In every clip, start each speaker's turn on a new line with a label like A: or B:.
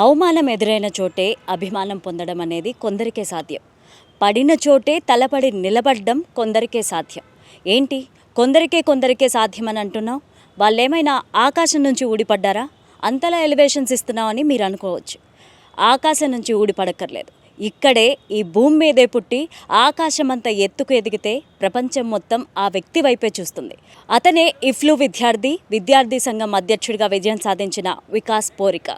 A: అవమానం ఎదురైన చోటే అభిమానం పొందడం అనేది కొందరికే సాధ్యం. పడిన చోటే తలపడి నిలబడడం కొందరికే సాధ్యం. ఏంటి కొందరికే సాధ్యమని అంటున్నావు? వాళ్ళేమైనా ఆకాశం నుంచి ఊడిపడ్డారా? అంతలా ఎలివేషన్స్ ఇస్తున్నామని మీరు అనుకోవచ్చు. ఆకాశం నుంచి ఊడిపడక్కర్లేదు. ఇక్కడే ఈ భూమి మీదే పుట్టి ఆకాశమంత ఎత్తుకు ఎదిగితే ప్రపంచం మొత్తం ఆ వ్యక్తి వైపే చూస్తుంది. అతనే ఇఫ్లూ విద్యార్థి సంఘం అధ్యక్షుడిగా విజయం సాధించిన వికాస్ పోరిక.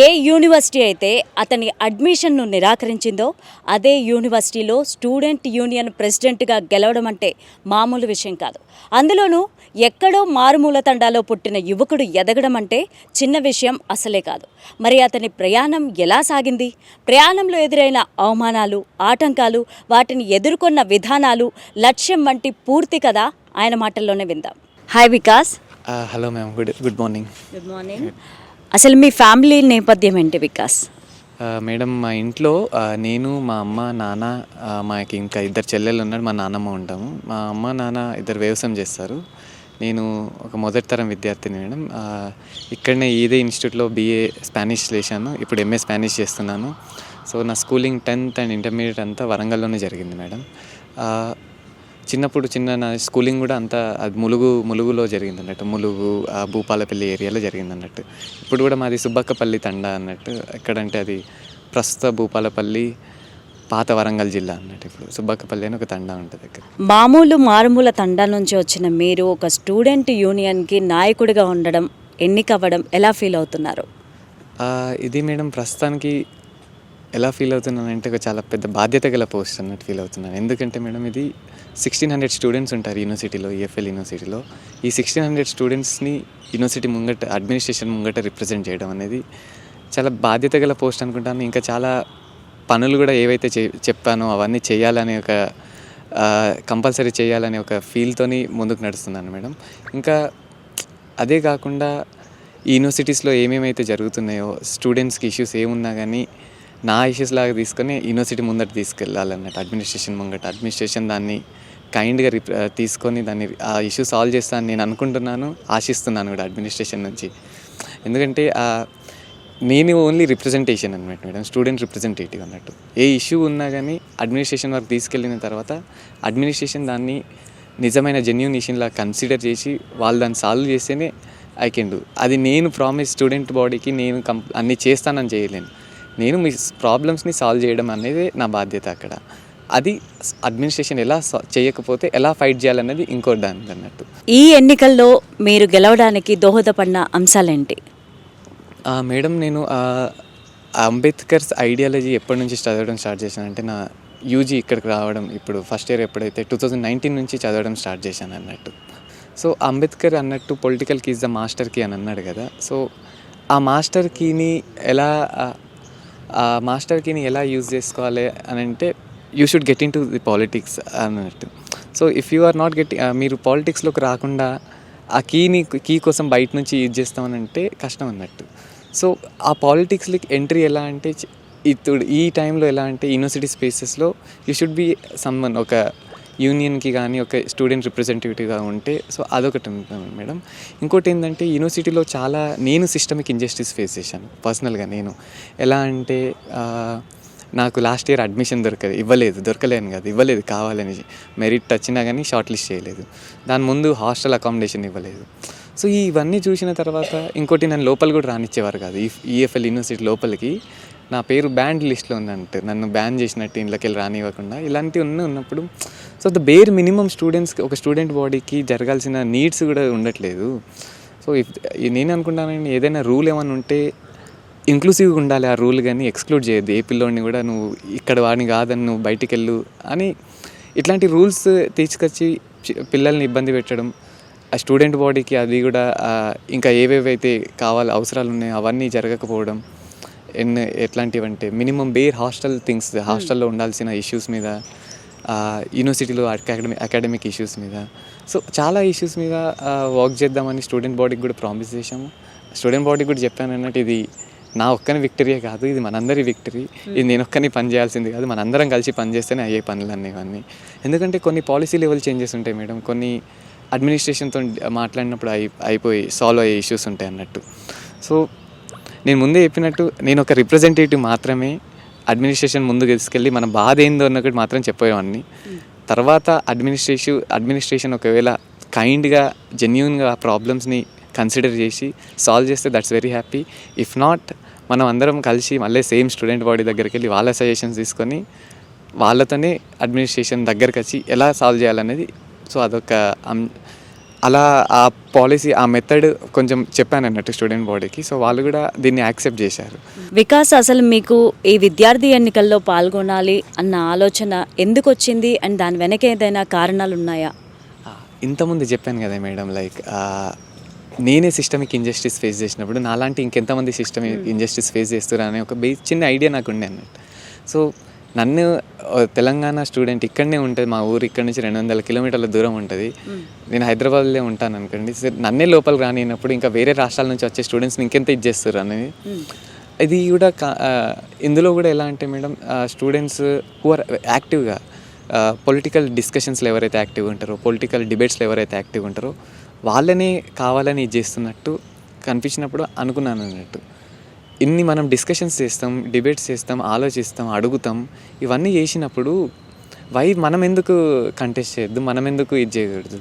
A: ఏ యూనివర్సిటీ అయితే అతని అడ్మిషన్ను నిరాకరించిందో అదే యూనివర్సిటీలో స్టూడెంట్ యూనియన్ ప్రెసిడెంట్గా గెలవడం అంటే మామూలు విషయం కాదు. అందులోనూ ఎక్కడో మారుమూల తండాలో పుట్టిన యువకుడు ఎదగడం అంటే చిన్న విషయం అసలే కాదు. మరి అతని ప్రయాణం ఎలా సాగింది? ప్రయాణంలో ఎదురైన అవమానాలు, ఆటంకాలు, వాటిని ఎదుర్కొన్న విధానాలు, లక్ష్యం వంటి పూర్తి కథ ఆయన మాటల్లోనే విందాం. Hi Vikas.
B: Hello ma'am, good morning.
A: Good morning. అసలు మీ ఫ్యామిలీ నేపథ్యం ఏంటి వికాస్?
B: మేడం, మా ఇంట్లో నేను, మా అమ్మ, నాన్న, మాకు ఇంకా ఇద్దరు చెల్లెళ్ళు ఉన్నారు, మా నాన్నమ్మ ఉంటాము. మా అమ్మ నాన్న ఇద్దరు వ్యవసాయం చేస్తారు. నేను ఒక మొదటి తరం విద్యార్థిని మేడం. ఇక్కడనే ఇదే ఇన్స్టిట్యూట్లో BA స్పానిష్ చేశాను. ఇప్పుడు MA స్పానిష్ చేస్తున్నాను. సో నా స్కూలింగ్ 10th అండ్ ఇంటర్మీడియట్ అంతా వరంగల్లోనే జరిగింది మేడం. నా స్కూలింగ్ కూడా అంతా అది ములుగులో జరిగింది అన్నట్టు. భూపాలపల్లి ఏరియాలో జరిగింది అన్నట్టు. ఇప్పుడు కూడా మాది సుబ్బక్కపల్లి తండా అన్నట్టు. ఎక్కడంటే అది ప్రస్తుత భూపాలపల్లి, పాత వరంగల్ జిల్లా అన్నట్టు. ఇప్పుడు సుబ్బక్కపల్లి అని ఒక తండా ఉంటుంది అక్కడ.
A: మారుమూల తండా నుంచి వచ్చిన మీరు ఒక స్టూడెంట్ యూనియన్కి నాయకుడిగా ఉండడం, ఎన్నికవ్వడం ఎలా ఫీల్ అవుతున్నారు?
B: ఇది మేడం ప్రస్తుతానికి ఎలా ఫీల్ అవుతున్నానంటే ఒక చాలా పెద్ద బాధ్యత గల పోస్ట్ అన్నట్టు ఫీల్ అవుతున్నాను. ఎందుకంటే మేడం ఇది 1600 స్టూడెంట్స్ ఉంటారు యూనివర్సిటీలో, EFL యూనివర్సిటీలో. ఈ 1600 స్టూడెంట్స్ని యూనివర్సిటీ ముంగట, అడ్మినిస్ట్రేషన్ ముంగట రిప్రజెంట్ చేయడం అనేది చాలా బాధ్యత గల పోస్ట్ అనుకుంటాను. ఇంకా చాలా పనులు కూడా ఏవైతే చెప్పానో అవన్నీ చేయాలనే ఒక కంపల్సరీ చేయాలనే ఒక ఫీల్తోని ముందుకు నడుస్తున్నాను మేడం. ఇంకా అదే కాకుండా ఈ యూనివర్సిటీస్లో ఏమేమైతే జరుగుతున్నాయో, స్టూడెంట్స్కి ఇష్యూస్ ఏమున్నా కానీ నా ఇష్యూస్ లాగా తీసుకొని యూనివర్సిటీ ముందట తీసుకెళ్ళాలన్నట్టు. అడ్మినిస్ట్రేషన్ దాన్ని కైండ్గా తీసుకొని దాన్ని ఆ ఇష్యూ సాల్వ్ చేస్తానని నేను అనుకుంటున్నాను, ఆశిస్తున్నాను కూడా అడ్మినిస్ట్రేషన్ నుంచి. ఎందుకంటే నేను ఓన్లీ రిప్రజెంటేషన్ అన్నమాట మేడం, స్టూడెంట్ రిప్రజెంటేటివ్ అన్నట్టు. ఏ ఇష్యూ ఉన్నా కానీ అడ్మినిస్ట్రేషన్ వరకు తీసుకెళ్ళిన తర్వాత అడ్మినిస్ట్రేషన్ దాన్ని నిజమైన జెన్యూన్ ఇష్యూలా కన్సిడర్ చేసి వాళ్ళు దాన్ని సాల్వ్ చేస్తేనే ఐ కెన్ డూ. అది నేను ప్రామిస్ స్టూడెంట్ బాడీకి నేను అన్నీ చేస్తానని చేయలేను. నేను మీ ప్రాబ్లమ్స్ని సాల్వ్ చేయడం అనేది నా బాధ్యత అక్కడ. అది అడ్మినిస్ట్రేషన్ ఎలా చేయకపోతే ఎలా ఫైట్ చేయాలన్నది ఇంకో దాని అన్నట్టు.
A: ఈ ఎన్నికల్లో మీరు గెలవడానికి దోహదపడిన అంశాలేంటి?
B: మేడం, నేను అంబేద్కర్స్ ఐడియాలజీ ఎప్పటి నుంచి చదవడం స్టార్ట్ చేశానంటే, నా UG ఇక్కడికి రావడం, ఇప్పుడు ఫస్ట్ ఇయర్ ఎప్పుడైతే 2019 నుంచి చదవడం స్టార్ట్ చేశాను అన్నట్టు. సో అంబేద్కర్ అన్నట్టు political key is the master key అని అన్నాడు కదా. సో ఆ మాస్టర్ కీని ఎలా యూజ్ చేసుకోవాలి అని అంటే, you should get into the politics అన్నట్టు. So if you are not మీరు పాలిటిక్స్లోకి రాకుండా ఆ కీ కోసం బయట నుంచి యూజ్ చేస్తామని అంటే కష్టం అన్నట్టు. సో ఆ పాలిటిక్స్కి ఎంట్రీ ఎలా అంటే, ఇప్పుడు ఈ టైంలో ఎలా అంటే యూనివర్సిటీ స్పేసెస్లో యూ షుడ్ బి సమ్వన్, ఒక యూనియన్కి కానీ ఒక స్టూడెంట్ రిప్రజెంటేటివ్గా ఉంటే. సో అదొకటి ఉంటుంది మేడం. ఇంకోటి ఏంటంటే, యూనివర్సిటీలో నేను సిస్టమిక్ ఇంజస్టిస్ ఫేస్ చేశాను పర్సనల్గా. నేను ఎలా అంటే, నాకు లాస్ట్ ఇయర్ అడ్మిషన్ ఇవ్వలేదు కావాలని. మెరిట్ వచ్చినా కానీ షార్ట్ లిస్ట్ చేయలేదు. దాని ముందు హాస్టల్ అకామిడేషన్ ఇవ్వలేదు. సో ఇవన్నీ చూసిన తర్వాత ఇంకోటి, నన్ను లోపల కూడా రానిచ్చేవారు కాదు. EFL యూనివర్సిటీ లోపలికి నా పేరు బ్యాండ్ లిస్ట్లో ఉందంటే, నన్ను బ్యాన్ చేసినట్టు ఇంట్లోకి వెళ్ళి రానివ్వకుండా ఇలాంటివి ఉన్నప్పుడు, సో ద బేర్ మినిమం ఒక స్టూడెంట్ బాడీకి జరగాల్సిన నీడ్స్ కూడా ఉండట్లేదు. సో నేను అనుకుంటానండి, ఏదైనా రూల్ ఏమైనా ఉంటే ఇంక్లూసివ్గా ఉండాలి ఆ రూల్, కానీ ఎక్స్క్లూడ్ చేయొద్దు. ఏ పిల్లోడిని కూడా నువ్వు ఇక్కడ వాడిని కాదని నువ్వు బయటికి వెళ్ళు అని ఇట్లాంటి రూల్స్ తీసుకొచ్చి పిల్లల్ని ఇబ్బంది పెట్టడం, ఆ స్టూడెంట్ బాడీకి అది కూడా ఇంకా ఏవేవైతే అవసరాలు ఉన్నాయో అవన్నీ జరగకపోవడం, ఎట్లాంటివంటే మినిమం బేర్ హాస్టల్లో ఉండాల్సిన ఇష్యూస్ మీద, యూనివర్సిటీలో అకాడమిక్ ఇష్యూస్ మీద, సో చాలా ఇష్యూస్ మీద వర్క్ చేద్దామని స్టూడెంట్ బాడీకి కూడా ప్రామిస్ చేశాము. స్టూడెంట్ బాడీకి కూడా చెప్పాను అన్నట్టు, ఇది నా ఒక్కని విక్టరీయే కాదు, ఇది మనందరి విక్టరీ. ఇది నేను ఒక్కని పని చేయాల్సింది కాదు, మనందరం కలిసి పనిచేస్తేనే అయ్యే పనులన్నీ ఇవన్నీ. ఎందుకంటే కొన్ని పాలసీ లెవెల్ చేంజెస్ ఉంటాయి మేడం, కొన్ని అడ్మినిస్ట్రేషన్తో మాట్లాడినప్పుడు సాల్వ్ అయ్యే ఇష్యూస్ ఉంటాయి అన్నట్టు. సో నేను ముందే చెప్పినట్టు నేను ఒక రిప్రజెంటేటివ్ మాత్రమే. అడ్మినిస్ట్రేషన్ ముందుకు తీసుకెళ్ళి మన బాధ ఏందో అన్నట్టు మాత్రం చెప్పేవాడిని. తర్వాత అడ్మినిస్ట్రేషన్ ఒకవేళ కైండ్గా జెన్యూన్గా ఆ ప్రాబ్లమ్స్ని కన్సిడర్ చేసి సాల్వ్ చేస్తే that's very happy. If not మనం అందరం కలిసి మళ్ళీ సేమ్ స్టూడెంట్ బాడీ దగ్గరికి వెళ్ళి వాళ్ళ సజెషన్స్ తీసుకొని వాళ్ళతోనే అడ్మినిస్ట్రేషన్ దగ్గరికి వచ్చి ఎలా సాల్వ్ చేయాలనేది. సో అదొక అలా ఆ పాలసీ ఆ మెథడ్ కొంచెం చెప్పాను అన్నట్టు స్టూడెంట్ బాడీకి. సో వాళ్ళు కూడా దీన్ని యాక్సెప్ట్ చేశారు.
A: వికాస్, అసలు మీకు ఈ విద్యార్థి ఎన్నికల్లో పాల్గొనాలి అన్న ఆలోచన ఎందుకు వచ్చింది అండ్ దాని వెనక ఏదైనా కారణాలు ఉన్నాయా?
B: ఇంతకుముందు చెప్పాను కదా మేడం, లైక్ నేనే సిస్టమిక్ ఇంజస్టిస్ ఫేస్ చేసినప్పుడు నాలాంటి ఇంకెంతమంది సిస్టమిక్ ఇంజస్టిస్ ఫేస్ చేస్తారు అనే ఒక చిన్న ఐడియా నాకు ఉండే అన్నట్టు. సో నన్ను తెలంగాణ స్టూడెంట్ ఇక్కడనే ఉంటుంది, మా ఊరు ఇక్కడ నుంచి 200 కిలోమీటర్ల దూరం ఉంటుంది, నేను హైదరాబాద్లో ఉంటాను అనుకోండి. నన్నే లోపలికి రానినప్పుడు ఇంకా వేరే రాష్ట్రాల నుంచి వచ్చే స్టూడెంట్స్ని ఇంకెంత ఇచ్చేస్తారు అనేది. ఇది కూడా ఇందులో కూడా ఎలా అంటే మేడం, స్టూడెంట్స్ హూ ఆర్ యాక్టివ్గా పొలిటికల్ డిస్కషన్స్లో ఎవరైతే యాక్టివ్గా ఉంటారో, పొలిటికల్ డిబేట్స్లో ఎవరైతే యాక్టివ్గా ఉంటారో వాళ్ళని కావాలని ఇది చేస్తున్నట్టు కనిపించినప్పుడు అనుకున్నాను అన్నట్టు. ఇన్ని మనం డిస్కషన్స్ చేస్తాం, డిబేట్స్ చేస్తాం, ఆలోచిస్తాం, అడుగుతాం, ఇవన్నీ చేసినప్పుడు మనం ఎందుకు కంటెస్ట్ చేయొద్దు, మనం ఎందుకు ఇది చేయకూడదు?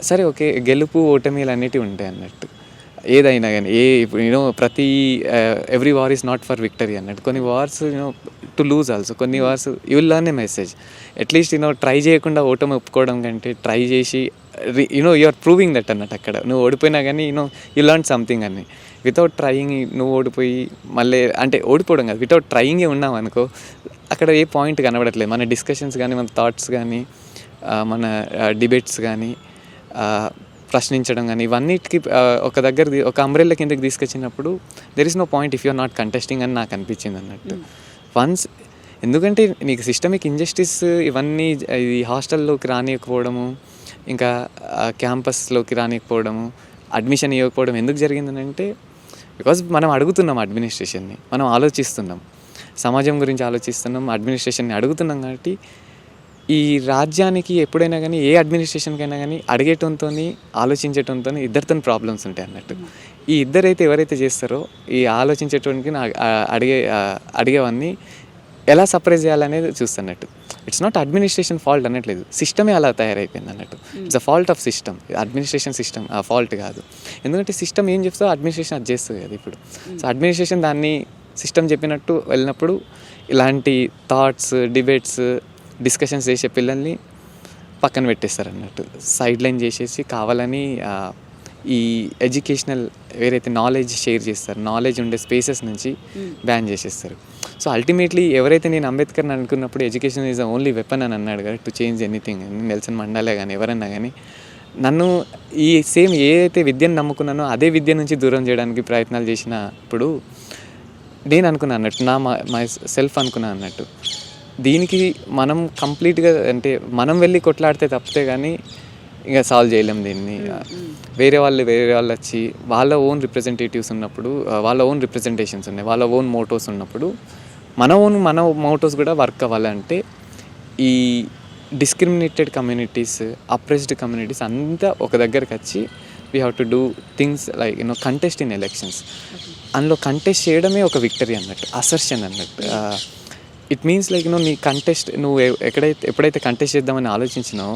B: సరే ఓకే, గెలుపు ఓటమిలు అన్నిటివి ఉంటాయి అన్నట్టు. ఏదైనా కానీ ఇప్పుడు ప్రతి every war is not for victory అన్నట్టు. కొన్ని వార్స్ టు లూజ్ ఆల్సో, కొన్ని wars you will learn A message. At least try చేయకుండా ఓటమి ఒప్పుకోవడం కంటే ట్రై చేసి యు ఆర్ ప్రూవింగ్ దట్ అన్నట్టు. అక్కడ నువ్వు ఓడిపోయినా కానీ యూ లర్న్ సంథింగ్ అని. వితౌట్ ట్రయింగ్ నువ్వు ఓడిపోయి మళ్ళీ అంటే ఓడిపోవడం కాదు, వితౌట్ ట్రయింగే ఉన్నాం అనుకో, అక్కడ ఏ పాయింట్ కనబడట్లేదు. మన డిస్కషన్స్ కానీ, మన థాట్స్ కానీ, మన డిబేట్స్ కానీ, ప్రశ్నించడం కానీ, ఇవన్నిటికి ఒక అంబ్రెల్లా కిందకి తీసుకొచ్చినప్పుడు there is no point if you're not contesting అని నాకు అనిపించింది అన్నట్టు. వన్స్ ఎందుకంటే నీకు సిస్టమిక్ ఇంజస్టిస్ ఇవన్నీ ఇది హాస్టల్లోకి రానియకపోవడము, ఇంకా క్యాంపస్లోకి రానియకపోవడము, అడ్మిషన్ ఇవ్వకపోవడం ఎందుకు జరిగిందని అంటే బికాజ్ మనం అడుగుతున్నాం అడ్మినిస్ట్రేషన్ని, మనం ఆలోచిస్తున్నాం, సమాజం గురించి ఆలోచిస్తున్నాం, అడ్మినిస్ట్రేషన్ని అడుగుతున్నాం. కాబట్టి ఈ రాజ్యానికి ఎప్పుడైనా కానీ ఏ అడ్మినిస్ట్రేషన్కైనా కానీ అడిగేటంతో ఆలోచించేటంతో ఇద్దరితో ప్రాబ్లమ్స్ ఉంటాయి అన్నట్టు. ఈ ఇద్దరైతే ఎవరైతే చేస్తారో ఈ ఆలోచించేటోనికి అడిగేవన్నీ ఎలా సర్ప్రైజ్ చేయాలనేది చూస్తున్నట్టు. ఇట్స్ నాట్ అడ్మినిస్ట్రేషన్ ఫాల్ట్ అనట్లేదు, సిస్టమే అలా తయారైపోయింది అన్నట్టు. It's a fault of system, administration system ఆ ఫాల్ట్ కాదు. ఎందుకంటే సిస్టమ్ ఏం చెప్తుందో అడ్మినిస్ట్రేషన్ అది చేస్తుంది కదా ఇప్పుడు. సో అడ్మినిస్ట్రేషన్ దాన్ని సిస్టమ్ చెప్పినట్టు వెళ్ళినప్పుడు ఇలాంటి థాట్స్, డిబేట్స్, డిస్కషన్స్ చేసే పిల్లల్ని పక్కన పెట్టేస్తారు అన్నట్టు, సైడ్ లైన్ చేసేసి కావాలని ఈ ఎడ్యుకేషనల్ ఏవైతే నాలెడ్జ్ షేర్ చేస్తారు, నాలెడ్జ్ ఉండే స్పేసెస్ నుంచి బ్యాన్ చేసేస్తారు. సో అల్టిమేట్లీ ఎవరైతే నేను అంబేద్కర్ని అనుకున్నప్పుడు education is the only weapon అని అన్నాడు కదా టు చేంజ్ ఎనీథింగ్ అని, నెల్సన్ మండేలా కానీ ఎవరన్నా కానీ, నన్ను ఈ సేమ్ ఏదైతే విద్యను నమ్ముకున్నానో అదే విద్య నుంచి దూరం చేయడానికి ప్రయత్నాలు చేసినప్పుడు నేను అనుకున్నాను అన్నట్టు, మై సెల్ఫ్ అనుకున్నాను అన్నట్టు. దీనికి మనం కంప్లీట్గా అంటే మనం వెళ్ళి కొట్లాడితే తప్పితే కానీ ఇంకా సాల్వ్ చేయలేం దీన్ని. వేరే వాళ్ళు వచ్చి వాళ్ళ ఓన్ రిప్రజెంటేటివ్స్ ఉన్నప్పుడు, వాళ్ళ ఓన్ రిప్రజెంటేషన్స్ ఉన్నాయి, వాళ్ళ ఓన్ మోటోస్ ఉన్నప్పుడు మన మోటోస్ కూడా వర్క్ అవ్వాలంటే ఈ డిస్క్రిమినేటెడ్ కమ్యూనిటీస్, అప్రెస్డ్ కమ్యూనిటీస్ అంతా ఒక దగ్గరకు వచ్చి we have to do things like contest in elections. అందులో కంటెస్ట్ చేయడమే ఒక విక్టరీ అన్నట్టు, అసర్షన్ అన్నట్టు. ఇట్ మీన్స్ లైక్ నీ కంటెస్ట్ నువ్వు ఎప్పుడైతే కంటెస్ట్ చేద్దామని ఆలోచించినావో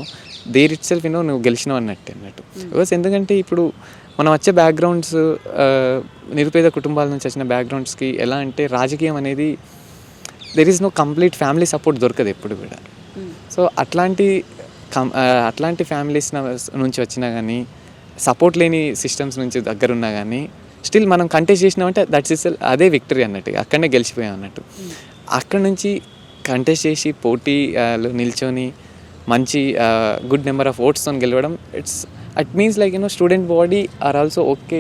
B: దేర్ ఇట్ సెల్ఫ్ నువ్వు గెలిచినావు అన్నట్టు. బికాస్ ఎందుకంటే ఇప్పుడు మనం వచ్చే బ్యాక్గ్రౌండ్స్, నిరుపేద కుటుంబాల నుంచి వచ్చిన బ్యాక్గ్రౌండ్స్కి ఎలా అంటే రాజకీయం అనేది there is no complete family support దొరకదు ఎప్పుడు కూడా. సో అట్లాంటి ఫ్యామిలీస్ నుంచి వచ్చినా కానీ, సపోర్ట్ లేని సిస్టమ్స్ నుంచి దగ్గరున్నా కానీ స్టిల్ మనం కంటెస్ట్ చేసినామంటే దట్స్ ఇస్ అదే విక్టరీ అన్నట్టు, అక్కడనే గెలిచిపోయాం అన్నట్టు. అక్కడ నుంచి కంటెస్ట్ చేసి పోటీలో నిల్చొని మంచి గుడ్ నెంబర్ ఆఫ్ ఓట్స్తో గెలవడం, it means like student body are also okay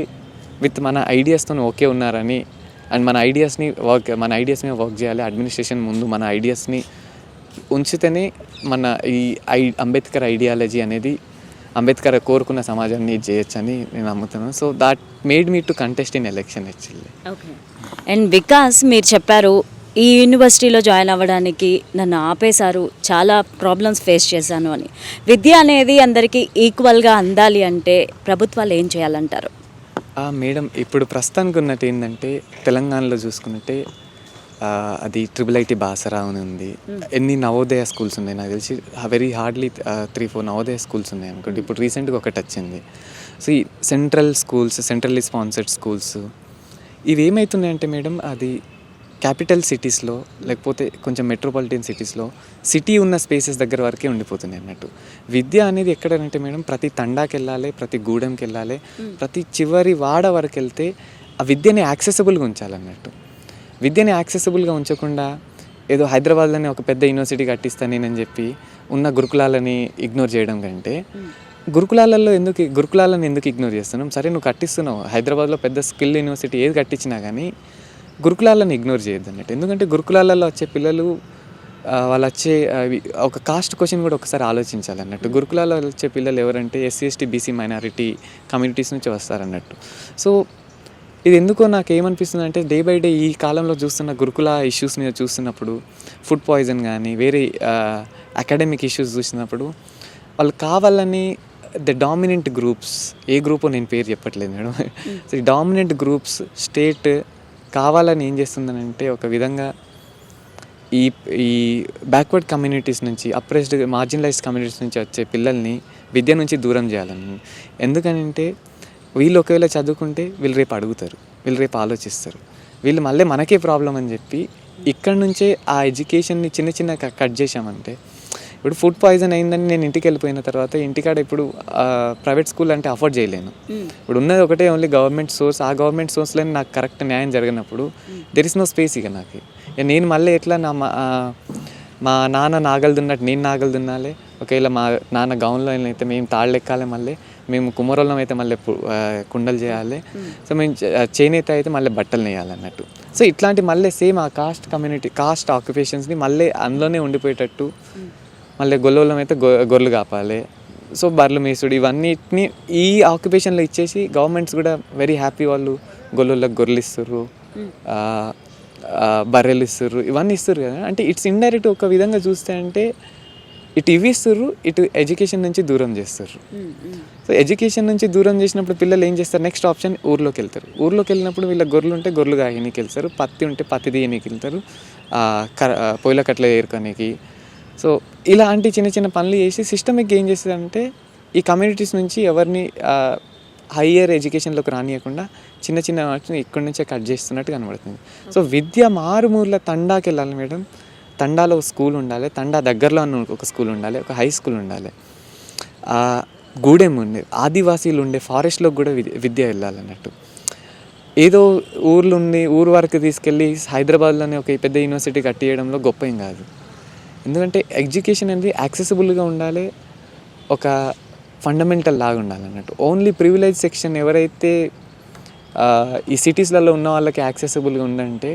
B: with మన ఐడియాస్తో ఓకే ఉన్నారని, అండ్ మన ఐడియాస్ మీద వర్క్ చేయాలి. అడ్మినిస్ట్రేషన్ ముందు మన ఐడియాస్ని ఉంచితేనే మన ఈ అంబేద్కర్ ఐడియాలజీ అనేది, అంబేద్కర్ కోరుకున్న సమాజాన్ని చేయొచ్చని నేను నమ్ముతున్నాను. So that made me to contest in election actually.
A: Okay. And Vikas, మీరు చెప్పారు ఈ యూనివర్సిటీలో జాయిన్ అవ్వడానికి నన్ను ఆపేశారు, చాలా ప్రాబ్లమ్స్ ఫేస్ చేశాను అని. విద్య అనేది అందరికీ ఈక్వల్గా అందాలి అంటే ప్రభుత్వాలు ఏం చేయాలంటారు?
B: మేడం ఇప్పుడు ప్రస్తుతానికి ఉన్నట్టు ఏంటంటే తెలంగాణలో చూసుకున్నట్టే అది IIIT బాసరా అని ఉంది. ఎన్ని నవోదయ స్కూల్స్ ఉన్నాయి నాకు తెలిసి వెరీ హార్డ్లీ 3-4 నవోదయ స్కూల్స్ ఉన్నాయి అనుకోండి. ఇప్పుడు రీసెంట్గా ఒకటి వచ్చింది. సో ఈ central schools, centrally sponsored schools ఇవి ఏమవుతున్నాయంటే మేడం అది క్యాపిటల్ సిటీస్లో లేకపోతే కొంచెం మెట్రోపాలిటన్ సిటీస్లో సిటీ ఉన్న స్పేసెస్ దగ్గర వరకే ఉండిపోతున్నాయి అన్నట్టు. విద్య అనేది ఎక్కడంటే మేడం ప్రతి తండాకి వెళ్ళాలి, ప్రతి గూడెంకి వెళ్ళాలి, ప్రతి చివరి వాడ వరకు వెళ్తే ఆ విద్యని యాక్సెసిబుల్గా ఉంచాలన్నట్టు. విద్యని యాక్సెసిబుల్గా ఉంచకుండా ఏదో హైదరాబాద్లోనే ఒక పెద్ద యూనివర్సిటీ కట్టిస్తాను నేనని చెప్పి ఉన్న గురుకులాలని ఇగ్నోర్ చేయడం కంటే గురుకులాలను ఎందుకు ఇగ్నోర్ చేస్తున్నాం? సరే నువ్వు కట్టిస్తున్నావు, హైదరాబాద్లో పెద్ద స్కిల్ యూనివర్సిటీ ఏది కట్టించినా కానీ గురుకులాలను ఇగ్నోర్ చేయొద్దు అన్నట్టు. ఎందుకంటే గురుకులాలలో వచ్చే పిల్లలు వాళ్ళు వచ్చే ఒక కాస్ట్ క్వశ్చన్ కూడా ఒకసారి ఆలోచించాలన్నట్టు. గురుకులాలలో వచ్చే పిల్లలు ఎవరంటే SC/ST BC మైనారిటీ కమ్యూనిటీస్ నుంచి వస్తారన్నట్టు. సో ఇది ఎందుకో నాకు ఏమనిపిస్తుంది అంటే డే బై డే ఈ కాలంలో చూస్తున్న గురుకుల ఇష్యూస్ మీద చూస్తున్నప్పుడు ఫుడ్ పాయిజన్ కానీ వేరే అకాడమిక్ ఇష్యూస్ చూసినప్పుడు వాళ్ళు కావాలని ద డామినెంట్ గ్రూప్స్, ఏ గ్రూపో నేను పేరు చెప్పట్లేదు మేడం, సో ఈ డామినెంట్ గ్రూప్స్ స్టేట్ కావాలని ఏం చేస్తుందనంటే ఒక విధంగా ఈ ఈ బ్యాక్వర్డ్ కమ్యూనిటీస్ నుంచి, అప్రెస్డ్ మార్జినలైజ్డ్ కమ్యూనిటీస్ నుంచి వచ్చే పిల్లల్ని విద్య నుంచి దూరం చేయాలని. ఎందుకనంటే వీళ్ళు ఒకవేళ చదువుకుంటే వీళ్ళు రేపు అడుగుతారు, వీళ్ళు రేపు ఆలోచిస్తారు, వీళ్ళు మళ్ళీ మనకే ప్రాబ్లం అని చెప్పి ఇక్కడ నుంచే ఆ ఎడ్యుకేషన్ని చిన్న కట్ చేసామంటే ఇప్పుడు ఫుడ్ పాయిజన్ అయిందని నేను ఇంటికి వెళ్ళిపోయిన తర్వాత ఇంటికాడ ఇప్పుడు ప్రైవేట్ స్కూల్ అంటే అఫోర్డ్ చేయలేను. ఇప్పుడు ఉన్నది ఒకటే ఓన్లీ గవర్నమెంట్ సోర్స్. ఆ గవర్నమెంట్ సోర్స్లో నాకు కరెక్ట్ న్యాయం జరగనప్పుడు దెర్ ఇస్ నో స్పేస్ ఇక నాకు. నేను మళ్ళీ ఎట్లా మా నాన్న నాగలు దున్నట్టు నేను నాగలు దున్నాలి, ఒకవేళ మా నాన్న గౌన్లో అయితే మేము తాళ్ళు ఎక్కాలి, మళ్ళీ మేము కుమ్మరోళ్ళం అయితే మళ్ళీ కుండలు చేయాలి, సో మేము చేనేత అయితే మళ్ళీ బట్టలు నేయాలన్నట్టు. సో ఇట్లాంటి మళ్ళీ సేమ్ ఆ కాస్ట్ ఆక్యుపేషన్స్ని మళ్ళీ అందులోనే ఉండిపోయేటట్టు, మళ్ళీ గొల్లవలం అయితే గొర్రెలు కాపాలి, సో బర్రెలు మేసుడు, ఇవన్నిటిని ఈ ఆక్యుపేషన్లో ఇచ్చేసి గవర్నమెంట్స్ కూడా వెరీ హ్యాపీ, వాళ్ళు గొల్లలకు గొర్రెలు ఇస్తారు, బర్రెలు ఇస్తారు, ఇవన్నీ ఇస్తారు కదా. అంటే ఇట్స్ ఇండైరెక్ట్ ఒక విధంగా చూస్తే అంటే ఇటు ఇవి ఇస్తారు, ఇటు ఎడ్యుకేషన్ నుంచి దూరం చేస్తారు. సో ఎడ్యుకేషన్ నుంచి దూరం చేసినప్పుడు పిల్లలు ఏం చేస్తారు, నెక్స్ట్ ఆప్షన్ ఊర్లోకి వెళ్తారు. ఊర్లోకి వెళ్ళినప్పుడు వీళ్ళ గొర్రెలు ఉంటే గొర్రెలు కాయనీకి వెళ్తారు, పత్తి ఉంటే పత్తి తీయనీకి వెళ్తారు, పొయ్యిల కట్ల ఏరుకోనికి. సో ఇలాంటి చిన్న పనులు చేసి సిస్టమిక్ ఏం చేస్తుందంటే ఈ కమ్యూనిటీస్ నుంచి ఎవరిని హయ్యర్ ఎడ్యుకేషన్లోకి రానియకుండా చిన్న వాటిని ఇక్కడి నుంచే కట్ చేస్తున్నట్టు కనబడుతుంది. సో విద్య మారుమూల తండాకి వెళ్ళాలి మేడం. తండాలో ఒక స్కూల్ ఉండాలి, తండా దగ్గరలో ఒక స్కూల్ ఉండాలి, ఒక హై స్కూల్ ఉండాలి, గూడెం ఉండే ఆదివాసీలు ఉండే ఫారెస్ట్లోకి కూడా విద్య వెళ్ళాలన్నట్టు. ఏదో ఊరు వరకు తీసుకెళ్ళి హైదరాబాద్లోనే ఒక పెద్ద యూనివర్సిటీ కట్టియడంలో గొప్ప ఏం కాదు. ఎందుకంటే ఎడ్యుకేషన్ అనేది యాక్సెసిబుల్గా ఉండాలి, ఒక ఫండమెంటల్ లాగా ఉండాలన్నట్టు. ఓన్లీ ప్రివిలేజ్ సెక్షన్ ఎవరైతే ఈ సిటీస్లలో ఉన్న వాళ్ళకి యాక్సెసిబుల్గా ఉందంటే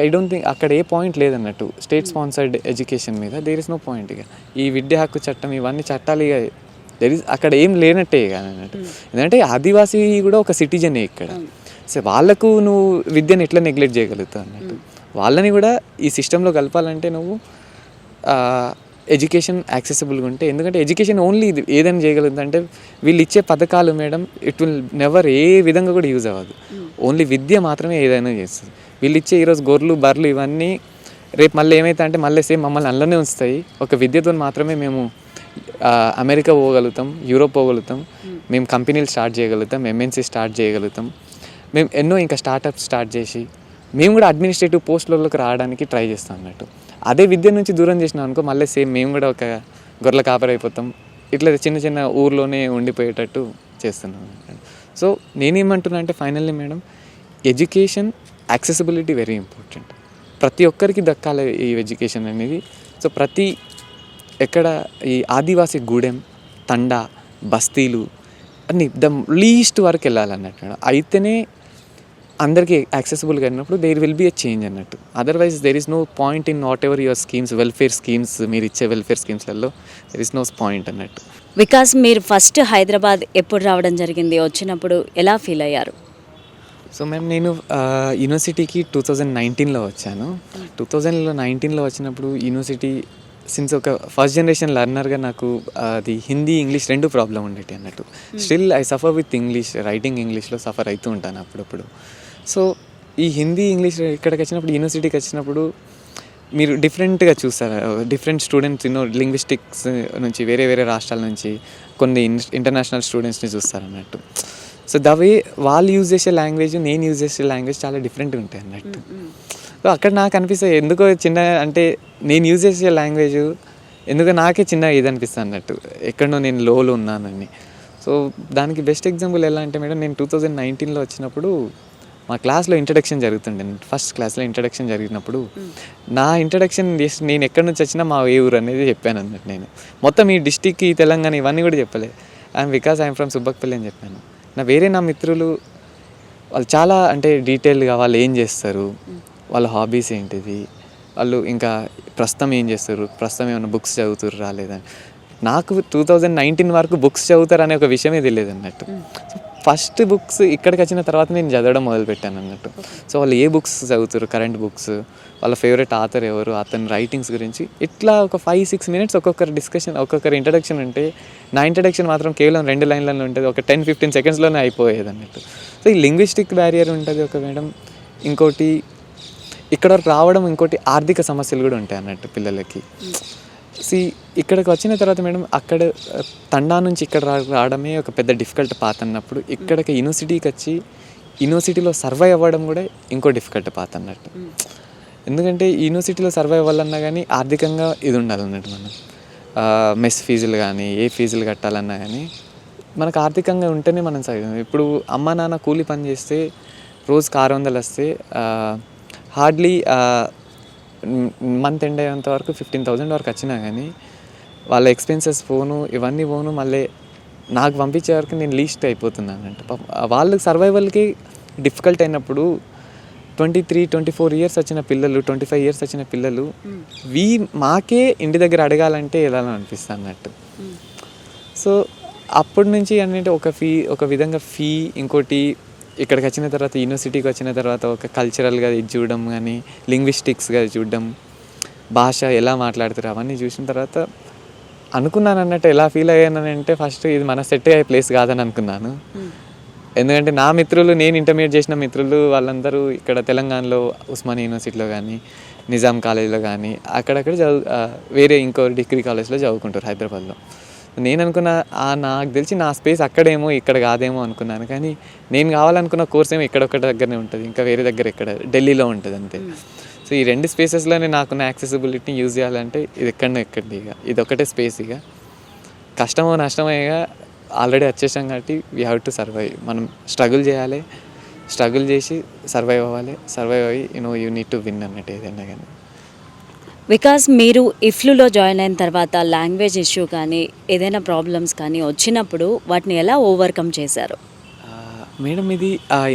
B: ఐ డోంట్ థింక్ అక్కడ ఏ పాయింట్ లేదన్నట్టు. స్టేట్ స్పాన్సర్డ్ ఎడ్యుకేషన్ మీద దేర్ ఇస్ నో పాయింట్. ఇక ఈ విద్యా హక్కు చట్టం ఇవన్నీ చట్టాలు ఇక అక్కడ ఏం లేనట్టే ఇక అన్నట్టు. ఎందుకంటే ఆదివాసీ కూడా ఒక సిటిజనే ఇక్కడ. సో వాళ్ళకు నువ్వు విద్యను ఎట్లా నెగ్లెక్ట్ చేయగలుగుతావు అన్నట్టు. వాళ్ళని కూడా ఈ సిస్టంలో కలపాలంటే నువ్వు ఎడ్యుకేషన్ యాక్సెసిబుల్గా ఉంటే, ఎందుకంటే ఎడ్యుకేషన్ ఓన్లీ ఇది ఏదైనా చేయగలుగుతుంది అంటే వీళ్ళు ఇచ్చే పథకాలు మేడం ఇట్ విల్ నెవర్ ఏ విధంగా కూడా యూజ్ అవ్వదు. ఓన్లీ విద్య మాత్రమే ఏదైనా చేస్తుంది. వీళ్ళు ఇచ్చే ఈరోజు గొర్రెలు బర్రెలు ఇవన్నీ రేపు మళ్ళీ ఏమైతే అంటే మళ్ళీ సేమ్ మమ్మల్ని అందులోనే ఉంచుతాయి. ఒక విద్యతో మాత్రమే మేము అమెరికా పోగలుగుతాం, యూరోప్ పోగలుగుతాం, మేము కంపెనీలు స్టార్ట్ చేయగలుగుతాం, MNC స్టార్ట్ చేయగలుగుతాం, మేము ఎన్నో ఇంకా స్టార్టప్స్ స్టార్ట్ చేసి మేము కూడా అడ్మినిస్ట్రేటివ్ పోస్టులలోకి రావడానికి ట్రై చేస్తాం అన్నట్టు. అదే విద్య నుంచి దూరం చేసినాం అనుకో మళ్ళీ సేమ్ మేము కూడా ఒక గొర్రెల కాపరి అయిపోతాం. ఇట్లా చిన్న ఊర్లోనే ఉండిపోయేటట్టు చేస్తున్నాం. సో నేనేమంటున్నా అంటే finally madam, education accessibility very important. ప్రతి ఒక్కరికి దక్కాలి ఈ ఎడ్యుకేషన్ అనేది. సో ఎక్కడ ఈ ఆదివాసీ గూడెం, తండా, బస్తీలు అన్నీ ద లీస్ట్ వరకు వెళ్ళాలన్నట్టు. అయితేనే అందరికీ యాక్సెసిబుల్గా అయినప్పుడు there will be a change అన్నట్టు. Otherwise there is no point in not ever your schemes, welfare schemes, మీరు ఇచ్చే వెల్ఫేర్ స్కీమ్స్లలో దెర్ ఇస్ నో పాయింట్ అన్నట్టు.
A: వికాస్, మీరు ఫస్ట్ హైదరాబాద్ ఎప్పుడు రావడం జరిగింది? వచ్చినప్పుడు ఎలా ఫీల్ అయ్యారు?
B: సో మ్యామ్ నేను యూనివర్సిటీకి 2019లో వచ్చాను. 2019లో వచ్చినప్పుడు యూనివర్సిటీ సిన్స్ ఒక ఫస్ట్ జనరేషన్ లర్నర్గా నాకు అది హిందీ ఇంగ్లీష్ రెండు ప్రాబ్లం ఉండేటి అన్నట్టు. Still I suffer with English, writing ఇంగ్లీష్లో సఫర్ అవుతూ ఉంటాను అప్పుడప్పుడు. సో ఈ హిందీ ఇంగ్లీష్ ఇక్కడికి వచ్చినప్పుడు, యూనివర్సిటీకి వచ్చినప్పుడు మీరు డిఫరెంట్గా చూస్తారు. డిఫరెంట్ స్టూడెంట్స్ లింగ్విస్టిక్స్ నుంచి, వేరే వేరే రాష్ట్రాల నుంచి కొన్ని ఇంటర్నేషనల్ స్టూడెంట్స్ని చూస్తారు అన్నట్టు. సో ద వే వాళ్ళు యూజ్ చేసే లాంగ్వేజ్, నేను యూజ్ చేసే లాంగ్వేజ్ చాలా డిఫరెంట్గా ఉంటాయి అన్నట్టు. సో అక్కడ నాకు అనిపిస్తుంది ఎందుకో చిన్న, అంటే నేను యూజ్ చేసే లాంగ్వేజ్ ఎందుకో నాకే చిన్న ఇది అనిపిస్తుంది అన్నట్టు, ఎక్కడో నేను లోలో ఉన్నానని. సో దానికి బెస్ట్ ఎగ్జాంపుల్ ఎలా అంటే మేడం, నేను 2019లో వచ్చినప్పుడు మా క్లాస్లో ఇంట్రడక్షన్ జరుగుతుండే. ఫస్ట్ క్లాస్లో ఇంట్రడక్షన్ జరిగినప్పుడు నా ఇంట్రడక్షన్ చేసి నేను ఎక్కడి నుంచి వచ్చినా మా ఏ ఊరు అనేది చెప్పాను అన్నట్టు. నేను మొత్తం ఈ డిస్టిక్, ఈ తెలంగాణ ఇవన్నీ కూడా చెప్పలే. ఐఎమ్ ఫ్రమ్ సుబ్బక్పల్లి అని చెప్పాను. నా మిత్రులు వాళ్ళు చాలా అంటే డీటెయిల్గా వాళ్ళు ఏం చేస్తారు, వాళ్ళ హాబీస్ ఏంటిది, వాళ్ళు ఇంకా ప్రస్తుతం ఏం చేస్తారు, ప్రస్తుతం ఏమైనా బుక్స్ చదువుతారు రాలేదని. నాకు 2019 వరకు బుక్స్ చదువుతారు అనే ఒక విషయమే తెలియదు అన్నట్టు. ఫస్ట్ బుక్స్ ఇక్కడికి వచ్చిన తర్వాత నేను చదవడం మొదలుపెట్టాను అన్నట్టు. సో వాళ్ళు ఏ బుక్స్ చదువుతారు, కరెంట్ బుక్స్, వాళ్ళ ఫేవరెట్ ఆథర్ ఎవరు, అతని రైటింగ్స్ గురించి ఇట్లా ఒక 5-6 మినిట్స్ ఒక్కొక్కరి డిస్కషన్, ఒక్కొక్కరి ఇంట్రడక్షన్ ఉంటే నా ఇంట్రడక్షన్ మాత్రం కేవలం 2 లైన్లలో ఉంటుంది, ఒక 10-15 సెకండ్స్లోనే అయిపోయేది అన్నట్టు. సో ఈ లింగ్విస్టిక్ బ్యారియర్ ఉంటుంది ఒక మేడం. ఇంకోటి ఇక్కడ వరకు రావడం, ఇంకోటి ఆర్థిక సమస్యలు కూడా ఉంటాయి అన్నట్టు పిల్లలకి. ఇక్కడికి వచ్చిన తర్వాత మేడం, అక్కడ తండా నుంచి ఇక్కడ రావడమే ఒక పెద్ద డిఫికల్ట్ పాత్ అన్నప్పుడు, ఇక్కడికి యూనివర్సిటీకి వచ్చి యూనివర్సిటీలో సర్వైవ్ అవ్వడం కూడా ఇంకో డిఫికల్ట్ పాత్ అన్నట్టు. ఎందుకంటే యూనివర్సిటీలో సర్వైవ్ అవ్వాలన్నా కానీ ఆర్థికంగా ఇది ఉండాలన్నట్టు. మనం మెస్ ఫీజులు కానీ, ఏ ఫీజులు కట్టాలన్నా కానీ మనకు ఆర్థికంగా ఉంటేనే మనం ఇప్పుడు అమ్మ నాన్న కూలి పని చేస్తే రోజుకి 600 వస్తే హార్డ్లీ మంత్ ఎండ్ అయ్యేంత వరకు 15,000 వరకు వచ్చినా కానీ వాళ్ళ ఎక్స్పెన్సెస్ ఇవన్నీ మళ్ళీ నాకు పంపించే వరకు నేను లీస్ట్ అయిపోతున్నాను అంటే. వాళ్ళకి సర్వైవల్కి డిఫికల్ట్ అయినప్పుడు 23-24 ఇయర్స్ వచ్చిన పిల్లలు, 25 ఇయర్స్ వచ్చిన పిల్లలు మాకే ఇంటి దగ్గర అడగాలంటే ఎలా అనిపిస్తుంది అన్నట్టు. సో అప్పటి నుంచి అంటే ఒక విధంగా ఫీ, ఇంకోటి ఇక్కడికి వచ్చిన తర్వాత యూనివర్సిటీకి వచ్చిన తర్వాత ఒక కల్చరల్గా ఇది చూడడం కానీ, లింగ్విస్టిక్స్గా చూడడం, భాష ఎలా మాట్లాడుతారు అవన్నీ చూసిన తర్వాత అనుకున్నాను అన్నట్టు. ఎలా ఫీల్ అయ్యానంటే ఫస్ట్ ఇది మన సెట్ అయ్యే ప్లేస్ కాదని అనుకున్నాను. ఎందుకంటే నా మిత్రులు, నేను ఇంటర్మీడియట్ చేసిన మిత్రులు వాళ్ళందరూ ఇక్కడ తెలంగాణలో ఉస్మానియా యూనివర్సిటీలో కానీ, నిజాం కాలేజ్లో కానీ అక్కడక్కడ వేరే ఇంకో డిగ్రీ కాలేజ్లో చదువుకుంటారు హైదరాబాద్లో. నేను అనుకున్న నాకు తెలిసి నా స్పేస్ అక్కడేమో ఇక్కడ కాదేమో అనుకున్నాను. కానీ నేను కావాలనుకున్న కోర్స్ ఏమో ఇక్కడొక్క దగ్గరనే ఉంటుంది, ఇంకా వేరే దగ్గర ఎక్కడ ఢిల్లీలో ఉంటుంది అంతే. సో ఈ 2 స్పేసెస్లోనే నాకున్న యాక్సెసిబిలిటీని యూజ్ చేయాలంటే ఇది ఎక్కడి ఇక ఇది ఒకటే స్పేస్. ఇక కష్టమో నష్టమో ఇక ఆల్రెడీ వచ్చేసాం కాబట్టి వీ హ్యావ్ టు సర్వైవ్. మనం స్ట్రగుల్ చేయాలి, స్ట్రగుల్ చేసి సర్వైవ్ అవ్వాలి, సర్వైవ్ అయ్యి యూ నీడ్ టు విన్ అన్నట్టు ఏదైనా కానీ.
A: బికాస్ మీరు ఇఫ్లులో జాయిన్ అయిన తర్వాత లాంగ్వేజ్ ఇష్యూ కానీ, ఏదైనా ప్రాబ్లమ్స్ కానీ వచ్చినప్పుడు వాటిని ఎలా ఓవర్కమ్ చేశారు?
B: మేడం ఇది